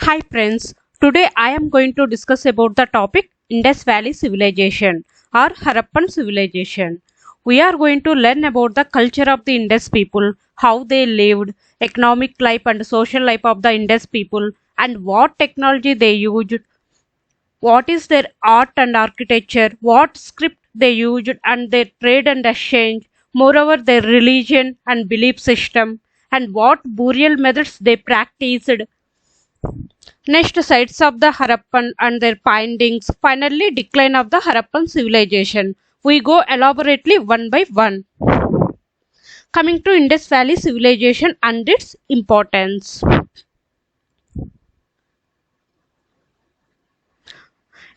Hi friends, today I am going to discuss about the topic Indus Valley Civilization or Harappan Civilization. We are going to learn about the culture of the Indus people, how they lived, economic life and social life of the Indus people, and what technology they used, what is their art and architecture, what script they used and their trade and exchange, moreover their religion and belief system, and what burial methods they practiced. Next, sites of the Harappan and their findings. Finally, decline of the Harappan civilization. We go elaborately one by one. Coming to Indus Valley civilization and its importance.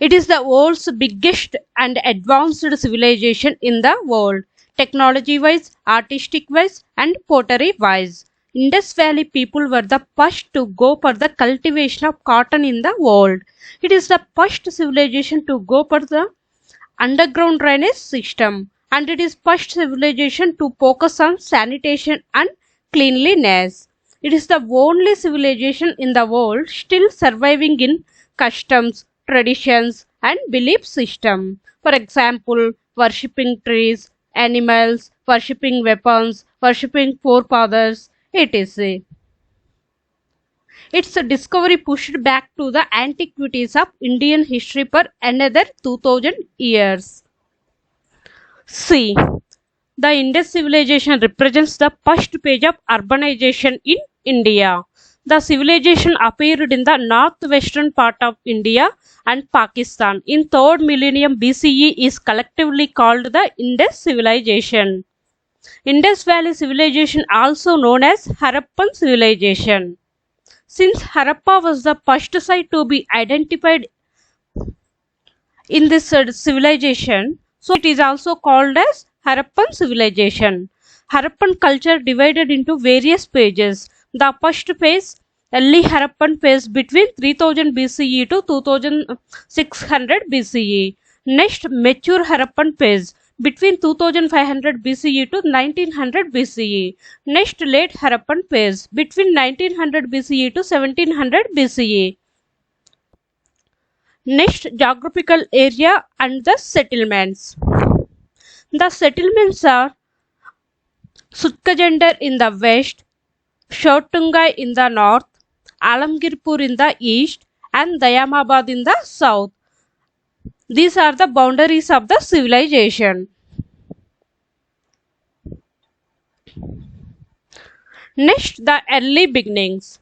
It is the world's biggest and advanced civilization in the world, technology-wise, artistic-wise, and pottery-wise. Indus Valley people were the first to go for the cultivation of cotton in the world. It is the first civilization to go for the underground drainage system, and it is first civilization to focus on sanitation and cleanliness. It is the only civilization in the world still surviving in customs, traditions and belief system. For example, worshipping trees, animals, worshipping weapons, worshipping forefathers, etc. Its discovery pushed back to the antiquities of Indian history for another 2000 years. C. The Indus civilization represents the first page of urbanization in India. The civilization appeared in the northwestern part of India and Pakistan in 3rd millennium BCE is collectively called the Indus civilization. Indus Valley civilization also known as Harappan civilization. Since Harappa was the first site to be identified in this civilization, so it is also called as Harappan civilization. Harappan culture divided into various phases. The first phase, early Harappan phase between 3000 BCE to 2600 BCE. Next, mature Harappan phase between 2500 BCE to 1900 BCE. Next, late Harappan phase between 1900 BCE to 1700 BCE. Next, geographical area and the settlements. The settlements are Sutkajandar in the west, Shotungai in the north, Alamgirpur in the east, and Dayamabad in the south. These are the boundaries of the civilization. Next, the early beginnings.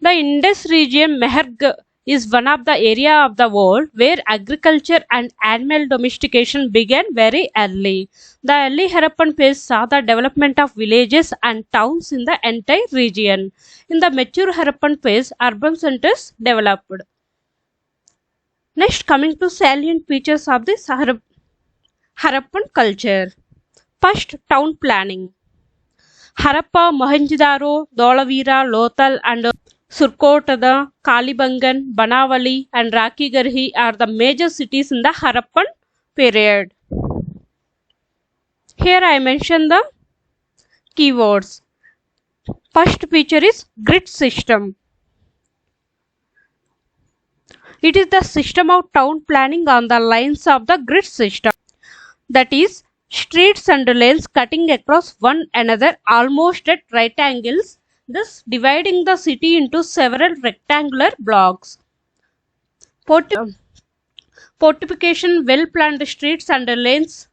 The Indus region Meherg is one of the area of the world where agriculture and animal domestication began very early. The early Harappan phase saw the development of villages and towns in the entire region. In the mature Harappan phase, urban centers developed. Next, coming to salient features of this Harappan culture. First, town planning. Harappa, Mohenjo-daro, Dholavira, Lothal and Surkotada, Kalibangan, Banavali and Rakhigarhi are the major cities in the Harappan period. Here I mention the keywords. First feature is grid system. It is the system of town planning on the lines of the grid system. That is, streets and lanes cutting across one another almost at right angles, thus dividing the city into several rectangular blocks. Fortification, well-planned streets and lanes,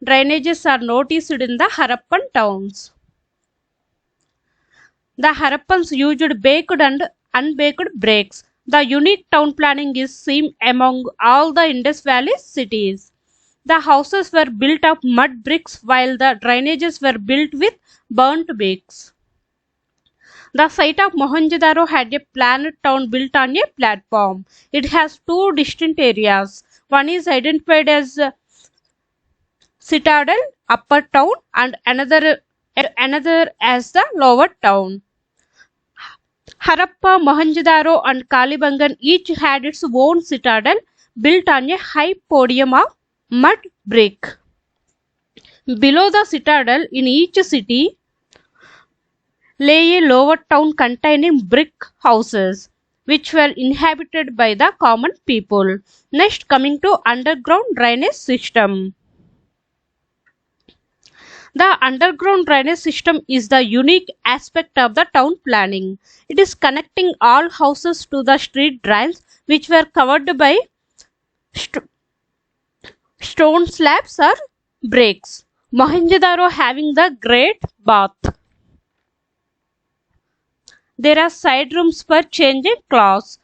drainages are noticed in the Harappan towns. The Harappans used baked and unbaked bricks. The unique town planning is seen among all the Indus Valley cities. The houses were built of mud bricks while the drainages were built with burnt bricks. The site of Mohenjo-daro had a planned town built on a platform. It has two distinct areas. One is identified as Citadel, Upper Town, and another as the Lower Town. Harappa, Mohenjo-daro and Kalibangan each had its own citadel built on a high podium of mud brick. Below the citadel in each city lay a lower town containing brick houses which were inhabited by the common people. Next, coming to underground drainage system. The underground drainage system is the unique aspect of the town planning. It is connecting all houses to the street drains, which were covered by st- stone slabs or bricks. Mohenjo-daro having the great bath. There are side rooms for changing clothes.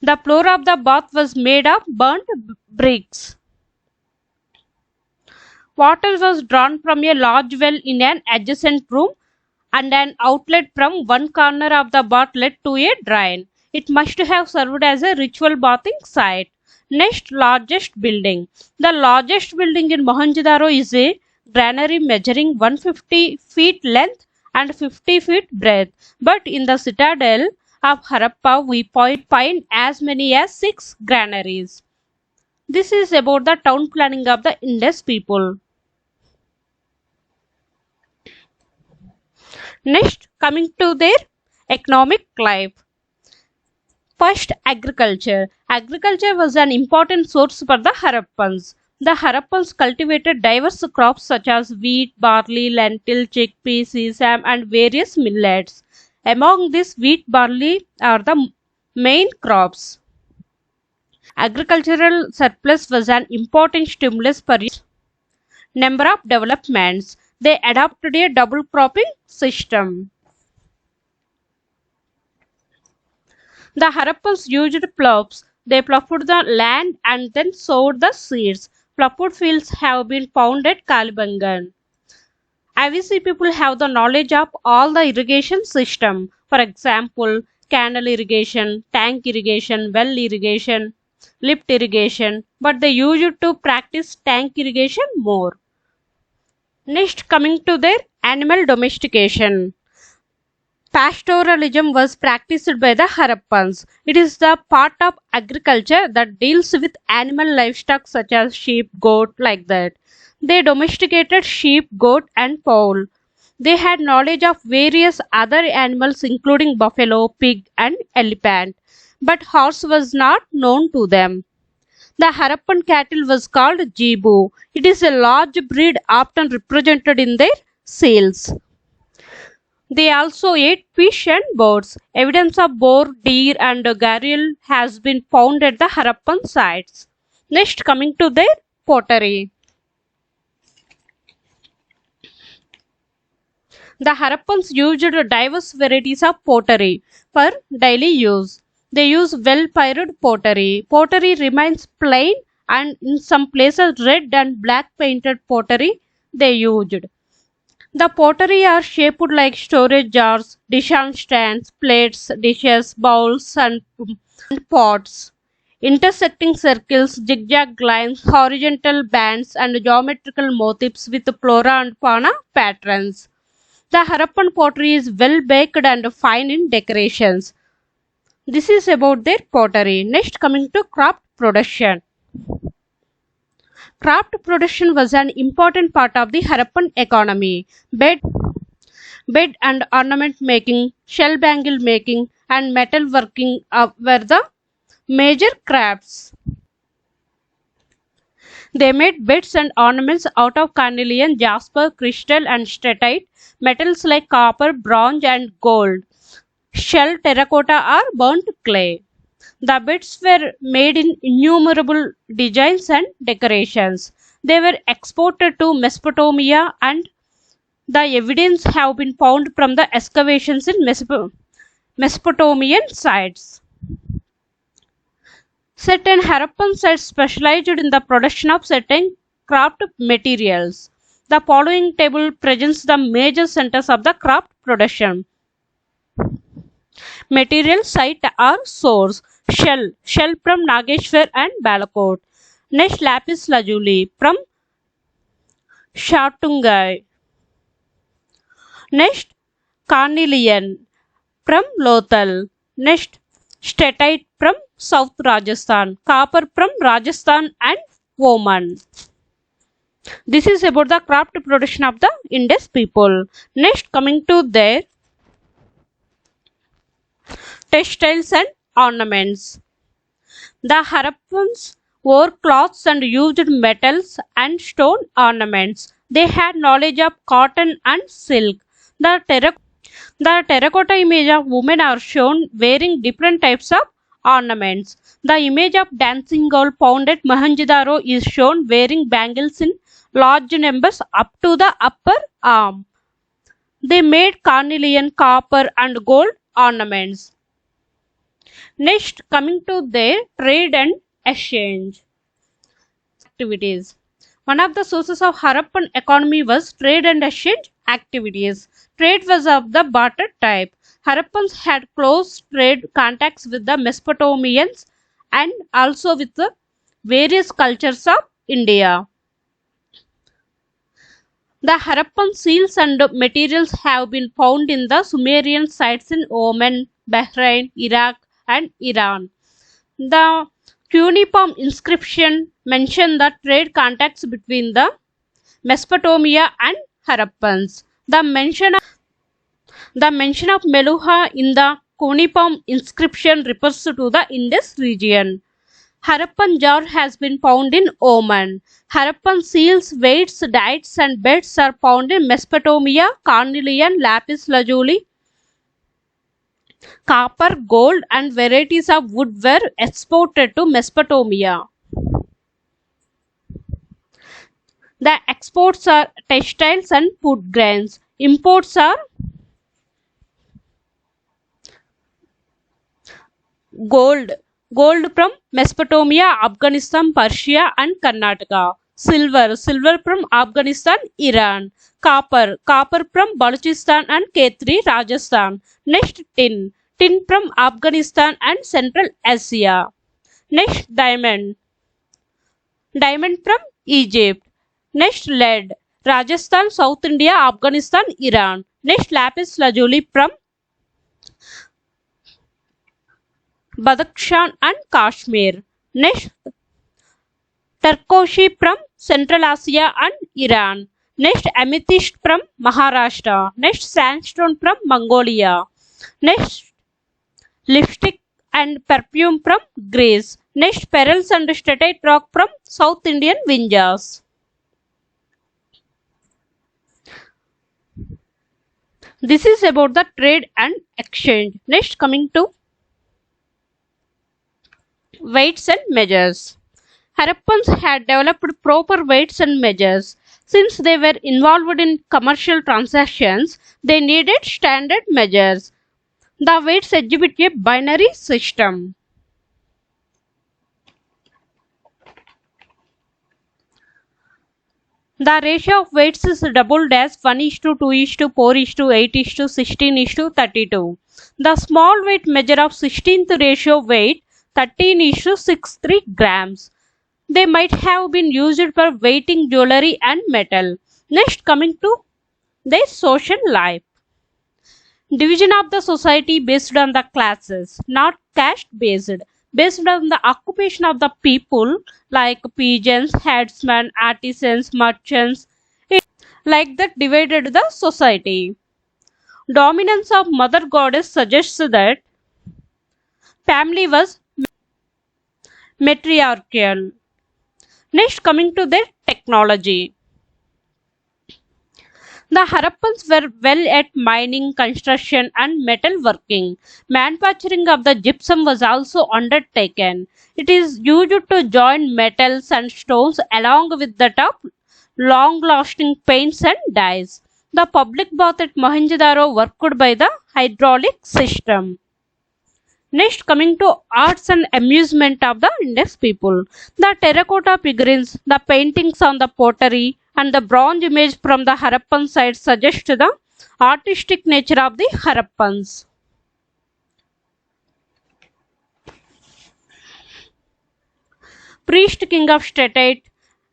The floor of the bath was made of burnt bricks. Water was drawn from a large well in an adjacent room, and an outlet from one corner of the bath led to a drain. It must have served as a ritual bathing site. Next, largest building. The largest building in Mohenjo-daro is a granary measuring 150 feet length and 50 feet breadth. But in the citadel of Harappa, we find as many as 6 granaries. This is about the town planning of the Indus people. Next, coming to their economic life. First, agriculture. Agriculture was an important source for the Harappans. The Harappans cultivated diverse crops such as wheat, barley, lentil, chickpeas, sesame, and various millets. Among these, wheat, barley are the main crops. Agricultural surplus was an important stimulus for a number of developments. They adopted a double cropping system. The Harappans used ploughs. They ploughed the land and then sowed the seeds. Ploughed fields have been found at Kalibangan. IVC people have the knowledge of all the irrigation system. For example, canal irrigation, tank irrigation, well irrigation, lift irrigation, but they used to practice tank irrigation more. Next, coming to their animal domestication. Pastoralism was practiced by the Harappans. It is the part of agriculture that deals with animal livestock such as sheep, goat, like that. They domesticated sheep, goat, and fowl. They had knowledge of various other animals including buffalo, pig, and elephant, but horse was not known to them. The Harappan cattle was called Jebu. It is a large breed often represented in their seals. They also ate fish and birds. Evidence of boar, deer, and gharial has been found at the Harappan sites. Next, coming to their pottery. The Harappans used diverse varieties of pottery for daily use. They use well-fired pottery. Pottery remains plain, and in some places red and black painted pottery they used. The pottery are shaped like storage jars, dish stands, plates, dishes, bowls, and pots. Intersecting circles, zigzag lines, horizontal bands, and geometrical motifs with flora and fauna patterns. The Harappan pottery is well baked and fine in decorations. This is about their pottery. Next, coming to craft production. Craft production was an important part of the Harappan economy. Bed and ornament making, shell bangle making, and metal working were the major crafts. They made beds and ornaments out of carnelian, jasper, crystal, and steatite, metals like copper, bronze, and gold, shell, terracotta, or burnt clay. The beds were made in innumerable designs and decorations. They were exported to Mesopotamia, and the evidence have been found from the excavations in Mesopotamian sites. Certain Harappan sites specialized in the production of certain craft materials. The following table presents the major centers of the craft production. Material site are source. Shell from Nageshwar and Balakot. Next, lapis lazuli from Shatungai. Next, carnelian from Lothal. Next, steatite from South Rajasthan. Copper from Rajasthan and Oman. This is about the craft production of the Indus people. Next, coming to their textiles and ornaments. The Harappans wore cloths and used metals and stone ornaments. They had knowledge of cotton and silk. The, terra- the terracotta image of women are shown wearing different types of ornaments. The image of dancing girl found at Mohenjo-daro is shown wearing bangles in large numbers up to the upper arm. They made carnelian, copper, and gold ornaments. Next, coming to their trade and exchange activities. One of the sources of Harappan economy was trade and exchange activities. Trade was of the barter type. Harappans had close trade contacts with the Mesopotamians and also with the various cultures of India. The Harappan seals and materials have been found in the Sumerian sites in Oman, Bahrain, Iraq, and Iran. The cuneiform inscription mentioned the trade contacts between the Mesopotamia and Harappans. The mention of Meluha in the cuneiform inscription refers to the Indus region. Harappan jar has been found in Oman. Harappan seals, weights, dates, and beds are found in Mesopotamia. Carnelian, lapis lazuli, copper, gold, and varieties of wood were exported to Mesopotamia. The exports are textiles and food grains. Imports are gold from Mesopotamia, Afghanistan, Persia, and Karnataka. Silver from Afghanistan, Iran. Copper from Balochistan and Khetri, Rajasthan. Next, tin from Afghanistan and Central Asia. Next, diamond from Egypt. Next, lead, Rajasthan, South India, Afghanistan, Iran. Next, lapis lazuli from Badakhshan and Kashmir. Next, turquoise from Central Asia and Iran. Next, amethyst from Maharashtra. Next, sandstone from Mongolia. Next, lipstick and perfume from Greece. Next, pearls and statite rock from South Indian Vindhyas. This is about the trade and exchange. Next, coming to weights and measures. Harappans had developed proper weights and measures. Since they were involved in commercial transactions, they needed standard measures. The weights exhibit a binary system. The ratio of weights is doubled as 1:2:4:8:16:32. The small weight measure of 16th ratio weight 13:63 grams. They might have been used for weighting jewelry and metal. Next, coming to their social life. Division of the society based on the classes, not caste based on the occupation of the people like peasants, headsmen, artisans, merchants. It like that divided the society. Dominance of mother goddess suggests that family was matriarchal. Next, coming to their technology. The Harappans were well at mining, construction, and metal working. Manufacturing of the gypsum was also undertaken. It is used to join metals and stones along with that of long-lasting paints and dyes. The public bath at Mohenjo-daro worked by the hydraulic system. Next, coming to arts and amusement of the Indus people. The terracotta figurines, the paintings on the pottery, and the bronze image from the Harappan site suggest the artistic nature of the Harappans. Priest king of statite,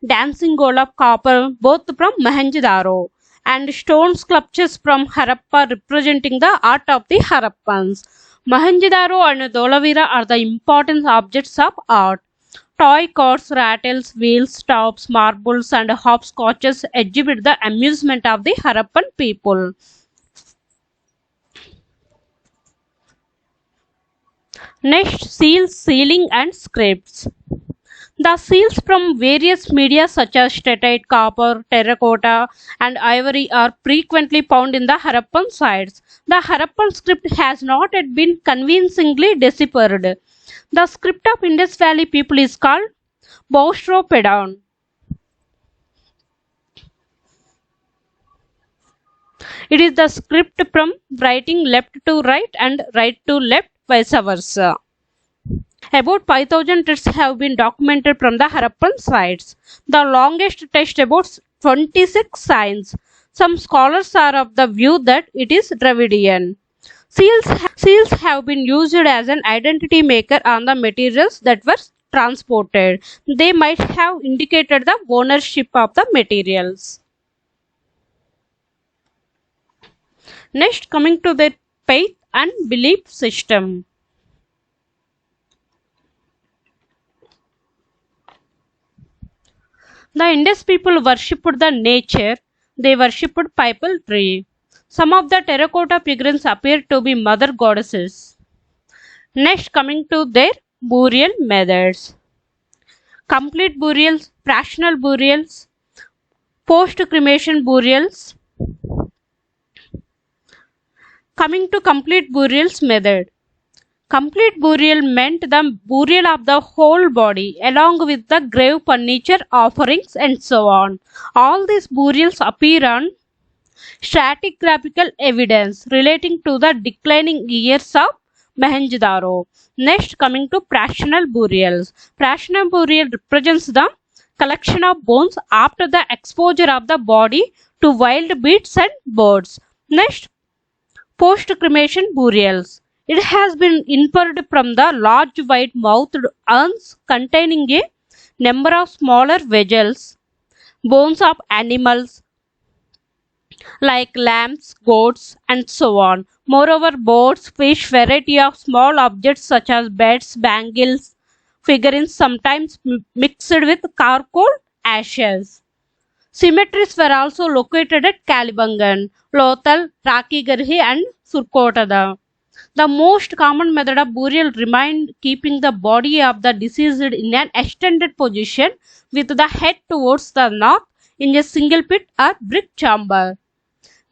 dancing goal of copper, both from Mohenjo-daro, and stone sculptures from Harappa representing the art of the Harappans. Mohenjo-daro and Dholavira are the important objects of art. Toy cars, rattles, wheels, tops, marbles, and hopscotches exhibit the amusement of the Harappan people. Next, seals, sealing and scripts. The seals from various media such as steatite, copper, terracotta and ivory are frequently found in the Harappan sites. The Harappan script has not yet been convincingly deciphered. The script of Indus Valley people is called Boustropedon. It is the script from writing left to right and right to left, vice versa. About 5,000 texts have been documented from the Harappan sites. The longest text about 26 signs. Some scholars are of the view that it is Dravidian. Seals have been used as an identity maker on the materials that were transported. They might have indicated the ownership of the materials. Next, coming to their faith and belief system. The Indus people worshipped the nature, they worshipped pipal tree. Some of the terracotta figurines appear to be mother goddesses. Next, coming to their burial methods. Complete burials, fractional burials, post-cremation burials. Coming to complete burials method. Complete burial meant the burial of the whole body along with the grave furniture, offerings and so on. All these burials appear on stratigraphical evidence relating to the declining years of Mohenjo-daro. Next, coming to fractional burials. Fractional burial represents the collection of bones after the exposure of the body to wild beasts and birds. Next, post-cremation burials. It has been inferred from the large wide-mouthed urns containing a number of smaller vessels, bones of animals like lambs, goats and so on. Moreover, birds, fish, variety of small objects such as beds, bangles, figurines sometimes mixed with charcoal ashes. Cemeteries were also located at Kalibangan, Lothal, Rakigarhi and Surkotada. The most common method of burial remained keeping the body of the deceased in an extended position with the head towards the north in a single pit or brick chamber.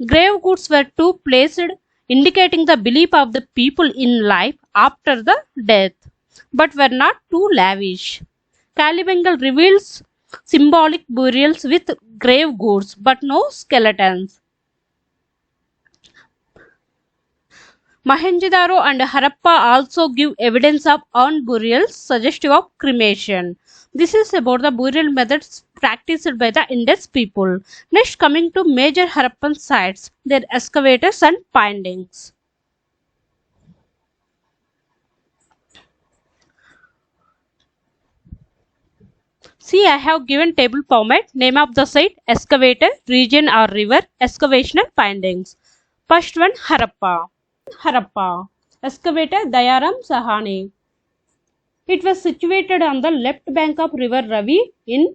Grave goods were too placed, indicating the belief of the people in life after the death, but were not too lavish. Kalibangal reveals symbolic burials with grave goods but no skeletons. Mohenjo-daro and Harappa also give evidence of urn burials suggestive of cremation. This is about the burial methods practiced by the Indus people. Next, coming to major Harappan sites, their excavators and findings. See, I have given table format, name of the site, excavator, region or river, excavation and findings. First one, Harappa. Harappa. Excavator Dayaram Sahani. It was situated on the left bank of river Ravi in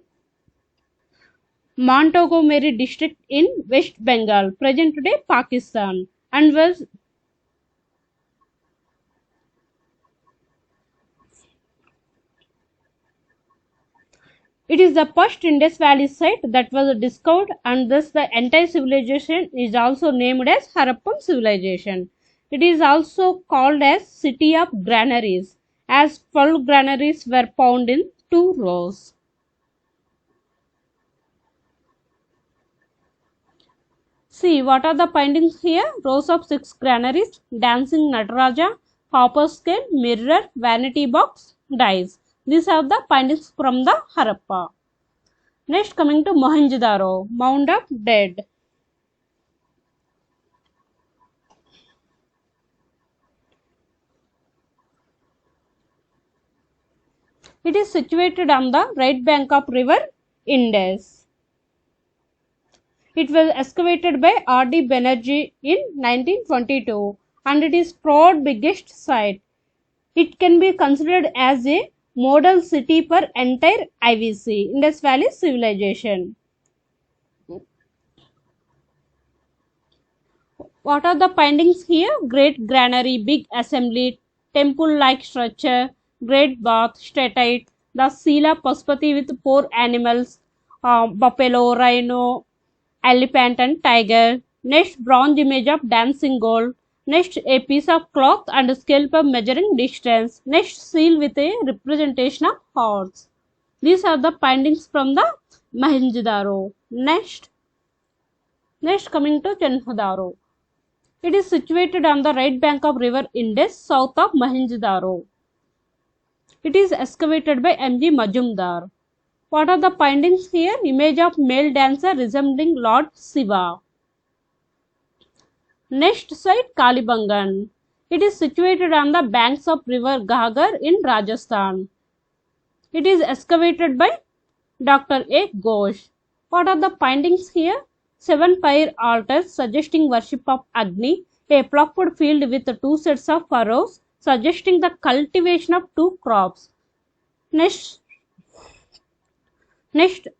Montgomery district in West Bengal, present day Pakistan, and was it is the first Indus Valley site that was discovered, and thus the entire civilization is also named as Harappan civilization. It is also called as City of Granaries, as 12 granaries were found in 2 rows. See, what are the findings here? Rows of 6 granaries, dancing Nataraja, copper scale, mirror, vanity box, dice. These are the findings from the Harappa. Next, coming to Mohenjo-daro, mound of dead. It is situated on the right bank of river Indus. It was excavated by R.D. Banerjee in 1922 and it is third biggest site. It can be considered as a model city for entire IVC, Indus Valley civilization. What are the findings here? Great granary, big assembly, temple-like structure, great bath, statue, the Sila Pashupati with 4 animals, buffalo, rhino, elephant and tiger. Next, bronze image of dancing gold. Next, a piece of cloth and scalpel measuring distance. Next, seal with a representation of horse. These are the findings from the Mohenjo-daro. Next coming to Mohenjo-daro. It is situated on the right bank of river Indus, south of Mohenjo-daro. It is excavated by M.G. Majumdar. What are the findings here? Image of male dancer resembling Lord Shiva. Next site, Kalibangan. It is situated on the banks of river Ghaggar in Rajasthan. It is excavated by Dr. A. Ghosh. What are the findings here? 7 fire altars suggesting worship of Agni, a ploughed field with 2 sets of furrows suggesting the cultivation of 2 crops. Next,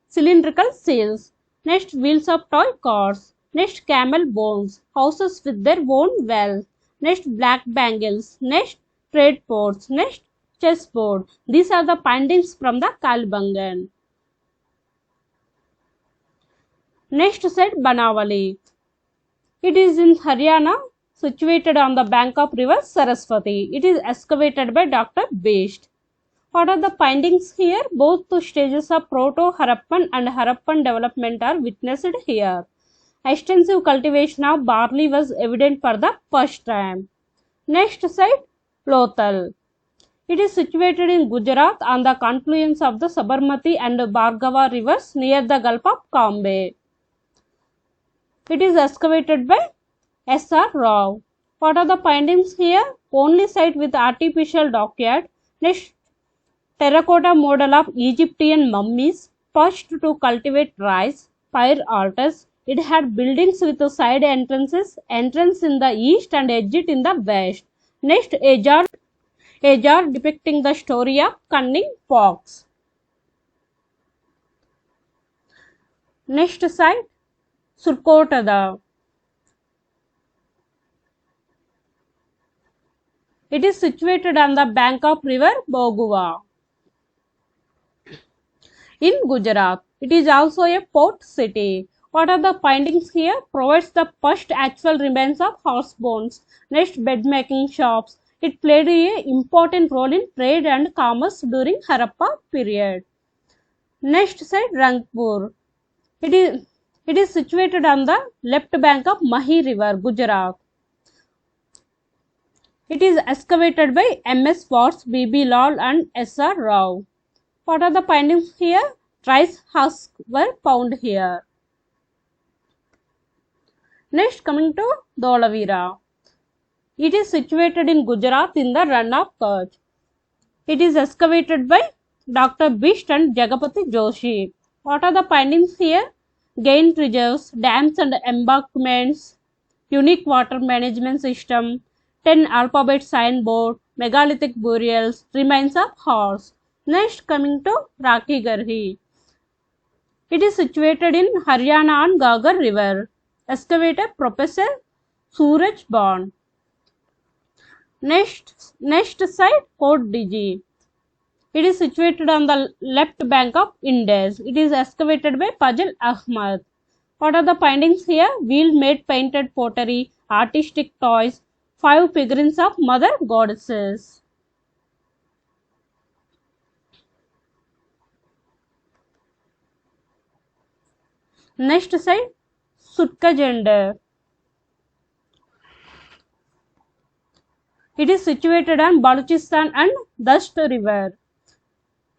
cylindrical sails. Next, wheels of toy cars. Next, camel bones, houses with their own wells. Next, black bangles. Next, trade ports. Next, chessboard. These are the findings from the Kalibangan. Next site, Banawali. It is in Haryana, situated on the bank of river Saraswati. It is excavated by Dr. Beast. What are the findings here? Both the stages of Proto-Harappan and Harappan development are witnessed here. Extensive cultivation of barley was evident for the first time. Next site, Lothal. It is situated in Gujarat on the confluence of the Sabarmati and Bhargava rivers near the Gulf of Cambay. It is excavated by S.R. Rao. What are the findings here? Only site with artificial dockyard. Next, terracotta model of Egyptian mummies. First to cultivate rice. Fire altars. It had buildings with side entrances. Entrance in the east and exit in the west. Next, a jar depicting the story of cunning fox. Next site, Surkotada. It is situated on the bank of river Bogua in Gujarat. It is also a port city. What are the findings here? Provides the first actual remains of horse bones. Next, bed making shops. It played an important role in trade and commerce during Harappa period. Next site, Rangpur. It is situated on the left bank of Mahi river, Gujarat. It is excavated by M.S. Watts, B.B. Lal and S.R. Rao. What are the findings here? Rice husks were found here. Next coming to Dholavira. It is situated in Gujarat in the Rann of Kutch. It is excavated by Dr. Bisht and Jagapati Joshi. What are the findings here? Gained reserves, dams and embankments, unique water management system, 10 alphabet signboard, megalithic burials, remains of horse. Next coming to Rakhi Garhi. It is situated in Haryana on Ghaggar river. Excavator Professor Suraj Bond. Next site, Fort Digi. It is situated on the left bank of Indus. It is excavated by Fazl Ahmad. What are the findings here? Wheel-made painted pottery, artistic toys, 5 figurines of mother goddesses. Next site, Sutkajand. It is situated on Balochistan and Dast river.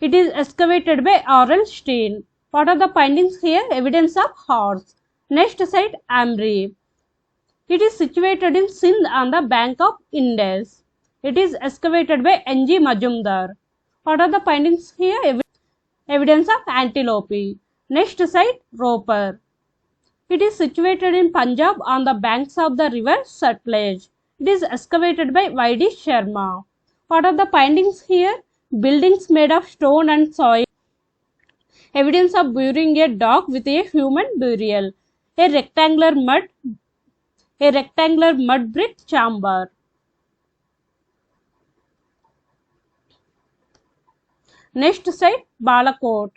It is excavated by R.L. Steen. What are the findings here? Evidence of horse. Next site, Amri. It is situated in Sindh on the bank of Indus. It is excavated by N.G. Majumdar. What are the findings here? Evidence of antelope. Next site, Roper. It is situated in Punjab on the banks of the river Sutlej. It is excavated by Y.D. Sharma. What are the findings here? Buildings made of stone and soil. Evidence of burying a dog with a human burial. A rectangular mud brick chamber. Next site, Balakot.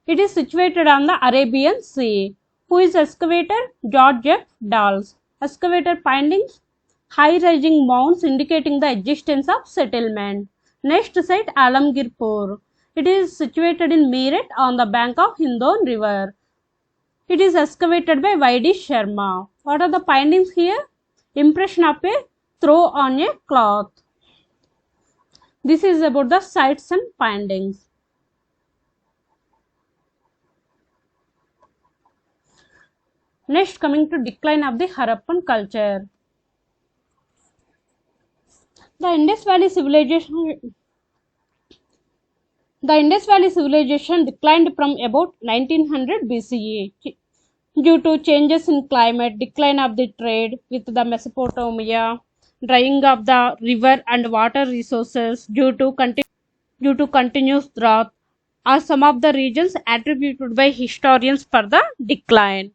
It is situated on the Arabian Sea. Who is excavator? George F. Dawes. Excavator findings, high-rising mounds indicating the existence of settlement. Next site, Alamgirpur. It is situated in Meerut on the bank of Hindon River. It is excavated by Y.D. Sharma. What are the findings here? Impression of a throw on a cloth. This is about the sites and findings. Next, coming to decline of the Harappan culture. The Indus Valley Civilization declined from about 1900 BCE due to changes in climate, decline of the trade with the Mesopotamia, drying of the river and water resources due to continuous drought, are some of the reasons attributed by historians for the decline.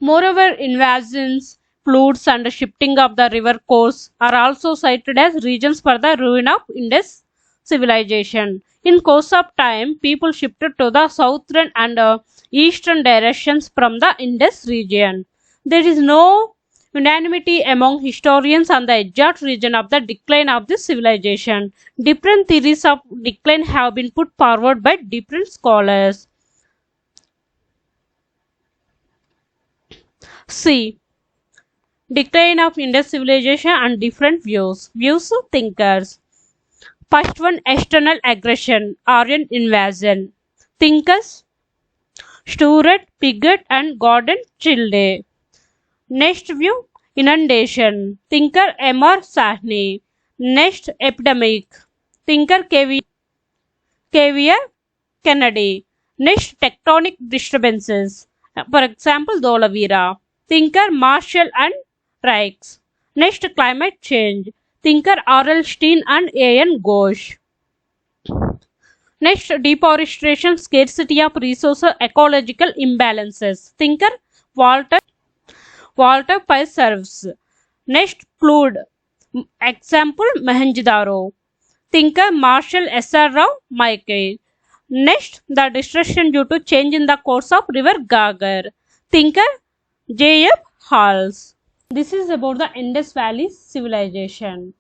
Moreover, invasions, floods, and shifting of the river course are also cited as reasons for the ruin of Indus civilization. In course of time, people shifted to the southern and eastern directions from the Indus region. There is no unanimity among historians on the exact region of the decline of this civilization. Different theories of decline have been put forward by different scholars. C. Decline of Indus civilization and different views. Views of thinkers. First one, external aggression, Aryan invasion. Thinkers, Stuart, Piggott and Gordon Childe. Next view, inundation. Thinker M.R. Sahni. Next, epidemic. Thinker K.V.R. Kennedy. Next, tectonic disturbances. For example, Dholavira. Thinker Marshall and Rikes. Next, climate change. Thinker R.L. Steen and A.N. Ghosh. Next, deforestation, scarcity of resources, ecological imbalances. Thinker Walter Fiserves. Next, flood. Example, Mohenjo-daro. Thinker Marshall S.R. Rao Mackay. Next, the destruction due to change in the course of river Gagar. Thinker J.F. Halls. This is about the Indus Valley civilization.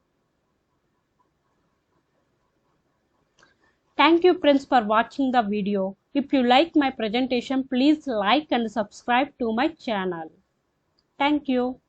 Thank you friends for watching the video. If you like my presentation, please like and subscribe to my channel. Thank you.